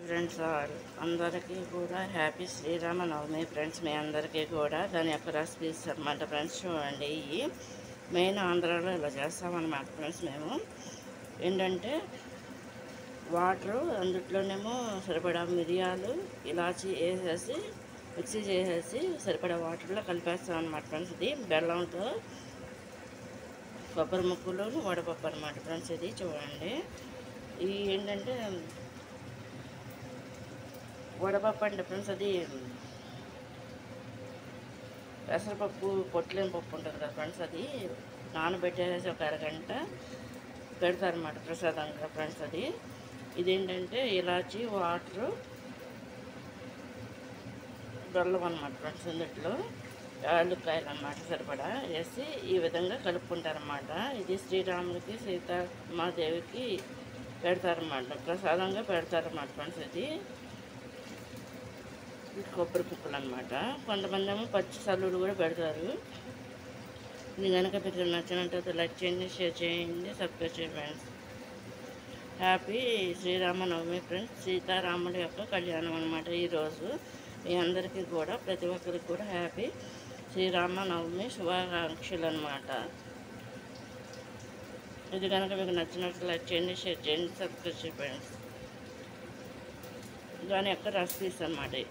Friends అందరికీ కూడా happy Sri Rama Navami friends. మీ అందరికీ కూడా దాని యొక్క రెసిపీస్ అన్నమాట ఫ్రెండ్స్. చూడండి, ఇవి మెయిన్ ఆంధ్రాలో ఇలా చేస్తామన్నమాట ఫ్రెండ్స్. మేము ఏంటంటే వాటరు అందుట్లోనేమో సరిపడా మిరియాలు ఇలాచి వేసేసి మిక్సీ చేసేసి సరిపడా వాటర్లో కలిపేస్తాం అన్నమాట ఫ్రెండ్స్. ఇది బెల్లంతో కొబ్బరి ముక్కలు వడపప్పు అనమాట ఫ్రెండ్స్. ఇది చూడండి, ఇవి ఏంటంటే వడపప్పు అంటే ఫ్రెండ్స్ అది పెసరపప్పు పొట్లేని పప్పు ఉంటుంది కదా ఫ్రెండ్స్. అది నానబెట్టేసి ఒక అరగంట పెడతారన్నమాట ప్రసాదంగా ఫ్రెండ్స్. అది ఇదేంటంటే ఇలాచి వాటరు బెల్లం అన్నమాట ఫ్రెండ్స్. ఇందులో యాలుక్కాయలు అన్నమాట సరిపడా వేసి ఈ విధంగా కలుపుకుంటారన్నమాట. ఇది శ్రీరాముడికి సీతామాదేవికి పెడతారన్నమాట, ప్రసాదంగా పెడతారన్నమాట ఫ్రెండ్స్. ఇది కొబ్బరి ముక్కలు అన్నమాట. కొంతమంది ఏమో పచ్చి సల్లుడు కూడా పెడతారు. ఇది కనుక మీకు నచ్చినట్లయితే లైక్ చేయండి, షేర్ చేయండి, సబ్స్క్రైబ్ చేయండి ఫ్రెండ్స్. Happy Sri Rama Navami friends. సీతారాముడి యొక్క కళ్యాణం అనమాట ఈరోజు. మీ అందరికీ కూడా ప్రతి ఒక్కరికి కూడా హ్యాపీ శ్రీరామనవమి శుభాకాంక్షలు అనమాట. ఇది కనుక మీకు నచ్చినట్లు లైక్ చేయండి, షేర్ చేయండి, సబ్స్క్రైబ్ చేయండి ఫ్రెండ్స్. దాని యొక్క రెసిపీస్ అన్నమాట.